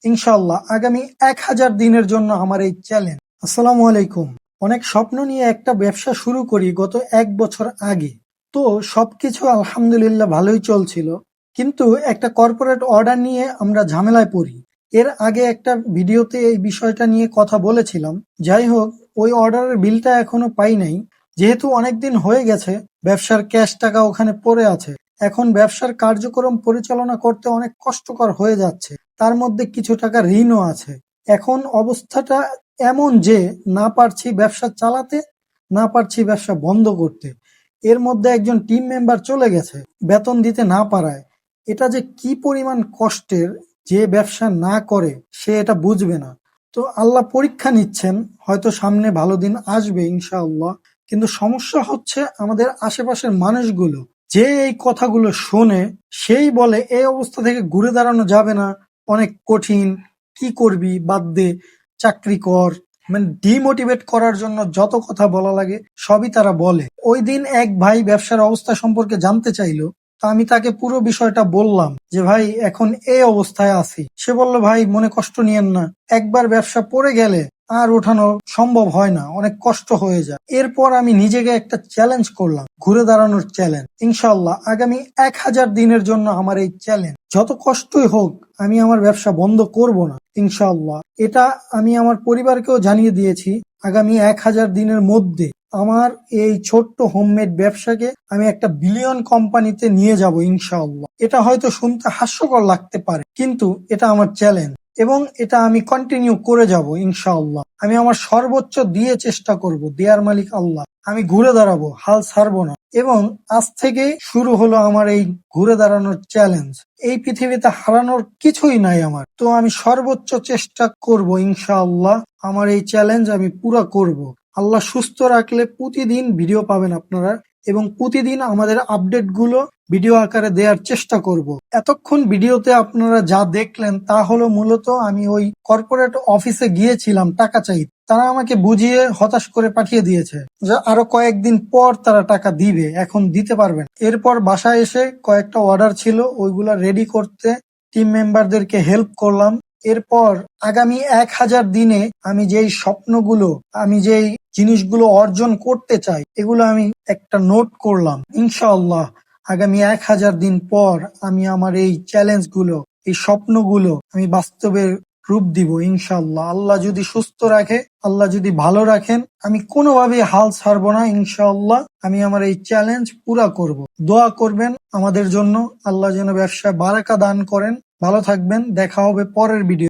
ইনশাআল্লাহ আগামী 1000 দিনের জন্য আমার এই চ্যালেঞ্জ। আসসালামু আলাইকুম। অনেক স্বপ্ন নিয়ে একটা ব্যবসা শুরু করি গত 1 বছর আগে। তো সবকিছু আলহামদুলিল্লাহ ভালোই চলছিল, কিন্তু একটা কর্পোরেট অর্ডার নিয়ে আমরা ঝামেলায় পড়ি। এর আগে একটা ভিডিওতে এই বিষয়টা নিয়ে কথা বলেছিলাম। যাই হোক, ওই অর্ডারের বিলটা এখনো পাই নাই। যেহেতু অনেকদিন হয়ে গেছে, ব্যবসার ক্যাশ টাকা ওখানে পড়ে আছে। এখন ব্যবসার কার্যক্রম পরিচালনা করতে অনেক কষ্টকর হয়ে যাচ্ছে। তার মধ্যে কিছু টাকা ঋণও আছে। এখন অবস্থাটা এমন যে না পারছি ব্যবসা চালাতে, না পারছি ব্যবসা বন্ধ করতে। এর মধ্যে একজন টিম মেম্বার চলে গেছে বেতন দিতে না পারায়। এটা যে কি পরিমাণ কষ্টের, যে ব্যবসা না করে সে এটা বুঝবে না। তো আল্লাহ পরীক্ষা নিচ্ছেন, হয়তো সামনে ভালো দিন আসবে ইনশাআল্লাহ। কিন্তু সমস্যা হচ্ছে আমাদের আশেপাশের মানুষগুলো, যে এই কথাগুলো শোনে সেই বলে এই অবস্থা থেকে ঘুরে দাঁড়ানো যাবে না, অনেক কঠিন, কি করবি বাদ দে, চাকরি কর। মানে ডিমোটিভেট করার জন্য যত কথা বলা লাগে সবই তারা বলে। ওই দিন এক ভাই ব্যবসার অবস্থা সম্পর্কে জানতে চাইলো, তো আমি তাকে পুরো বিষয়টা বললাম যে ভাই এখন এই অবস্থায় আছি। সে বলল ভাই মনে কষ্ট নিয়েন না, একবার ব্যবসা পড়ে গেলে আর ওঠানো সম্ভব হয় না, অনেক কষ্ট হয়ে যায়। এরপর আমি নিজেকে একটা চ্যালেঞ্জ করলাম, ঘুরে দাঁড়ানোর চ্যালেঞ্জ। ইনশাআল্লাহ আগামী 1000 দিনের জন্য আমার এই চ্যালেঞ্জ। যত কষ্টই হোক আমি আমার ব্যবসা বন্ধ করব না ইনশাআল্লাহ। এটা আমি আমার পরিবারকেও জানিয়ে দিয়েছি। আগামী 1000 দিনের মধ্যে আমার এই ছোট্ট হোমমেড ব্যবসাকে আমি একটা বিলিয়ন কোম্পানিতে নিয়ে যাব ইনশাআল্লাহ। এটা হয়তো শুনতে হাস্যকর লাগতে পারে, কিন্তু এটা আমার চ্যালেঞ্জ এবং এটা আমি কন্টিনিউ করে যাব ইনশাআল্লাহ। আমি আমার সর্বোচ্চ দিয়ে চেষ্টা করব, দেয়ার মালিক আল্লাহ। আমি ঘুরে দাঁড়াবো, হাল ছাড়বো না। এবং আজ থেকে শুরু হলো আমার এই ঘুরে দাঁড়ানোর চ্যালেঞ্জ। এই পৃথিবীতে হারানোর কিছুই নাই আমার, তো আমি সর্বোচ্চ চেষ্টা করব ইনশাআল্লাহ। আমার এই চ্যালেঞ্জ আমি পুরা করব। আল্লাহ সুস্থ রাখলে প্রতিদিন ভিডিও পাবেন আপনারা, এবং প্রতিদিন আমাদের আপডেট গুলো ভিডিও আকারে দেওয়ার চেষ্টা করব। এতক্ষণ ভিডিওতে আপনারা যা দেখলেন তা হলো মূলত আমি ওই কর্পোরেট অফিসে গিয়েছিলাম টাকা চাইতে। তারা আমাকে বুঝিয়ে হতাশ করে পাঠিয়ে দিয়েছে যে আরো কয়েকদিন পর তারা টাকা দিবে, এখন দিতে পারবেন। এরপর বাসায় এসে কয়েকটা অর্ডার ছিল, ওইগুলা রেডি করতে টিম মেম্বারদেরকে হেল্প করলাম। এরপর আগামী 1000 দিনে আমি যেই স্বপ্নগুলো, আমি যেই জিনিসগুলো অর্জন করতে চাই, এগুলো আমি একটা নোট করলাম। ইনশাআল্লাহ আগামী 1000 দিন পর আমি আমার এই চ্যালেঞ্জ গুলো, এই স্বপ্নগুলো আমি বাস্তবে রূপ দিব ইনশাআল্লাহ। আল্লাহ যদি সুস্থ রাখে, আল্লাহ যদি ভালো রাখেন, আমি কোনোভাবেই হাল ছাড়বো না ইনশাআল্লাহ। আমি আমার এই চ্যালেঞ্জ পুরা করব। দোয়া করবেন আমাদের জন্য, আল্লাহ যেন ব্যবসায় বারাকা দান করেন। ভালো থাকবেন, দেখা হবে পরের ভিডিও।